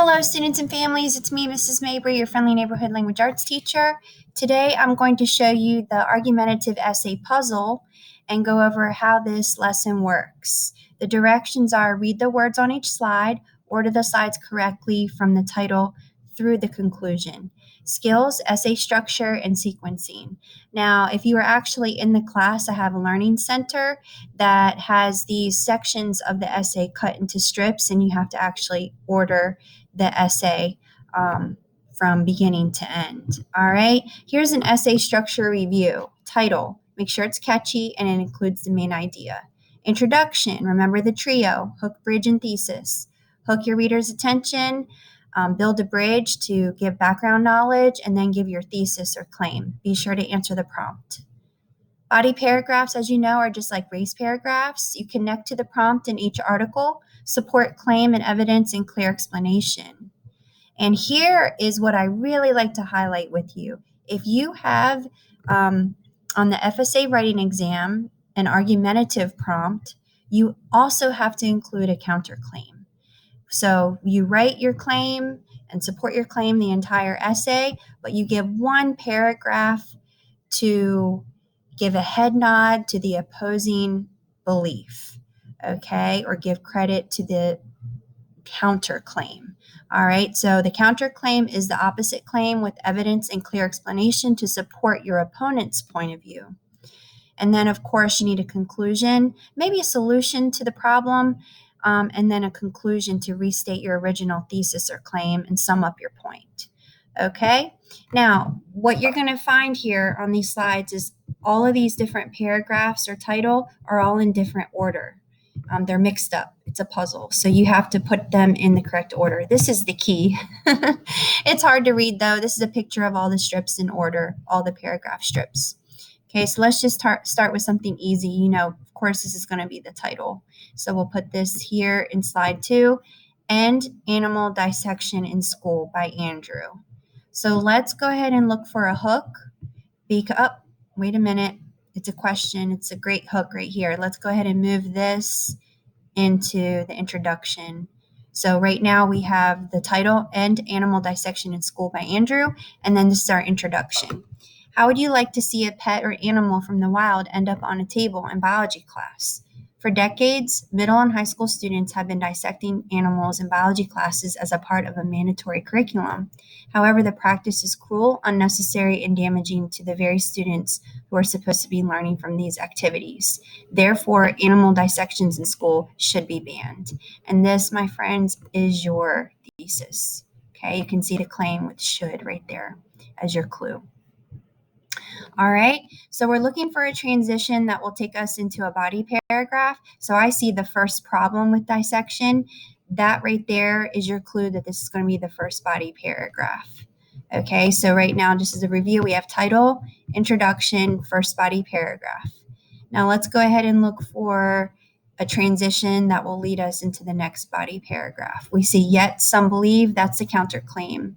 Hello, students and families. It's me, Mrs. Mabry, your friendly neighborhood language arts teacher. Today, I'm going to show you the argumentative essay puzzle and go over how this lesson works. The directions are read the words on each slide, order the slides correctly from the title through the conclusion. Skills, essay structure, and sequencing. Now, if you are actually in the class, I have a learning center that has these sections of the essay cut into strips, and you have to actually order the essay from beginning to end. All right, here's an essay structure review. Title, make sure it's catchy and it includes the main idea. Introduction, remember the trio, hook, bridge, and thesis. Hook your reader's attention, build a bridge to give background knowledge, and then give your thesis or claim. Be sure to answer the prompt. Body paragraphs, as you know, are just like race paragraphs. You connect to the prompt in each article, support claim and evidence, and clear explanation. And here is what I really like to highlight with you. If you have on the FSA writing exam an argumentative prompt, you also have to include a counterclaim. So you write your claim and support your claim the entire essay, but you give one paragraph to give a head nod to the opposing belief, okay, or give credit to the counterclaim. All right, so the counterclaim is the opposite claim with evidence and clear explanation to support your opponent's point of view. And then, of course, you need a conclusion, maybe a solution to the problem, and then a conclusion to restate your original thesis or claim and sum up your point. Okay, now what you're going to find here on these slides is all of these different paragraphs or title are all in different order. They're mixed up. It's a puzzle. So you have to put them in the correct order. This is the key. It's hard to read, though. This is a picture of all the strips in order, all the paragraph strips. Okay, so let's just start with something easy. You know, of course, this is going to be the title. So we'll put this here in slide 2, End Animal Dissection in School by Andrew. So let's go ahead and look for a hook. Wait a minute. It's a question. It's a great hook right here. Let's go ahead and move this into the introduction. So right now we have the title, End Animal Dissection in School by Andrew, and then this is our introduction. How would you like to see a pet or animal from the wild end up on a table in biology class? For decades, middle and high school students have been dissecting animals in biology classes as a part of a mandatory curriculum. However, the practice is cruel, unnecessary, and damaging to the very students who are supposed to be learning from these activities. Therefore, animal dissections in school should be banned. And this, my friends, is your thesis. Okay, you can see the claim with should right there as your clue. All right, so we're looking for a transition that will take us into a body paragraph. So I see the first problem with dissection. That right there is your clue that this is going to be the first body paragraph. Okay, so right now, just as a review, we have title, introduction, first body paragraph. Now let's go ahead and look for a transition that will lead us into the next body paragraph. We see yet some believe, that's the counterclaim.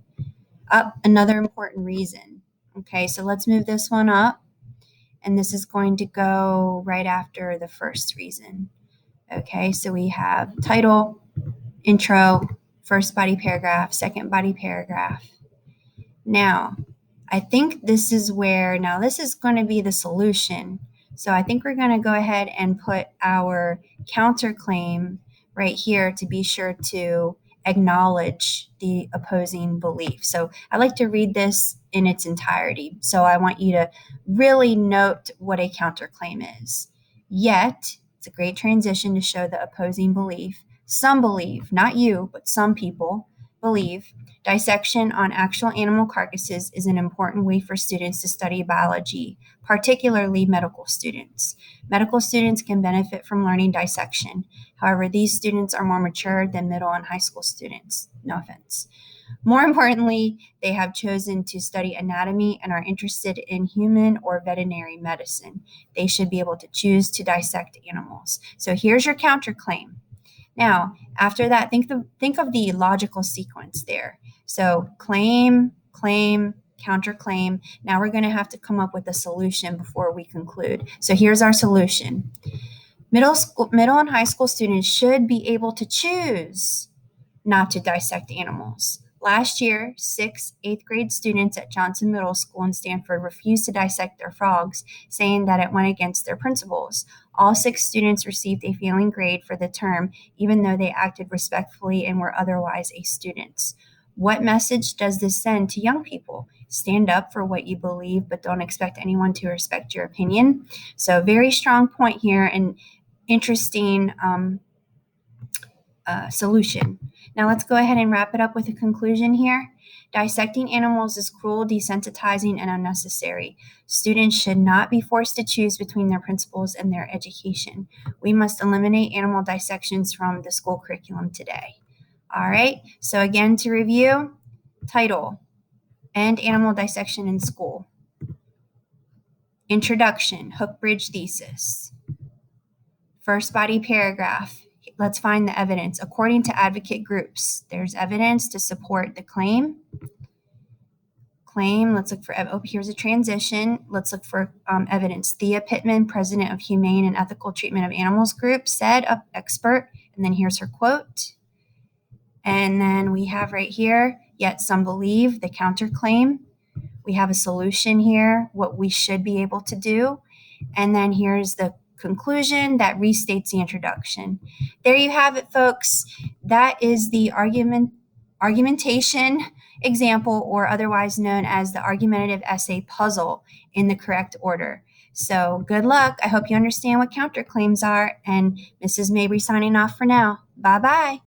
Another important reason. Okay, so let's move this one up, and this is going to go right after the first reason. Okay, so we have title, intro, first body paragraph, second body paragraph. Now, I think this is where, now this is going to be the solution. So I think we're going to go ahead and put our counterclaim right here to be sure to acknowledge the opposing belief. So I like to read this in its entirety. So I want you to really note what a counterclaim is. Yet, it's a great transition to show the opposing belief. Some believe, not you, but some people believe dissection on actual animal carcasses is an important way for students to study biology, particularly medical students. Medical students can benefit from learning dissection. However, these students are more mature than middle and high school students. No offense. More importantly, they have chosen to study anatomy and are interested in human or veterinary medicine. They should be able to choose to dissect animals. So here's your counterclaim. Now, after that, think of the logical sequence there. So claim, counterclaim. Now we're going to have to come up with a solution before we conclude. So here's our solution. Middle and high school students should be able to choose not to dissect animals. Last year, 6 8th grade students at Johnson Middle School in Stanford refused to dissect their frogs, saying that it went against their principles. All 6 students received a failing grade for the term, even though they acted respectfully and were otherwise A students. What message does this send to young people? Stand up for what you believe, but don't expect anyone to respect your opinion. So, very strong point here and interesting solution. Now let's go ahead and wrap it up with a conclusion here. Dissecting animals is cruel, desensitizing, and unnecessary. Students should not be forced to choose between their principles and their education. We must eliminate animal dissections from the school curriculum today. All right, so again to review, title, End Animal Dissection in School. Introduction, Hook Bridge Thesis. First body paragraph, let's find the evidence. According to advocate groups, there's evidence to support the claim. Let's look for, here's a transition. Let's look for evidence. Thea Pittman, president of Humane and Ethical Treatment of Animals Group, said, expert, and then here's her quote. And then we have right here, yet some believe, the counterclaim. We have a solution here, what we should be able to do. And then here's the conclusion that restates the introduction. There you have it, folks. That is the argumentation example, or otherwise known as the argumentative essay puzzle, in the correct order. So good luck. I hope you understand what counterclaims are. And Mrs. Mabry signing off for now. Bye-bye.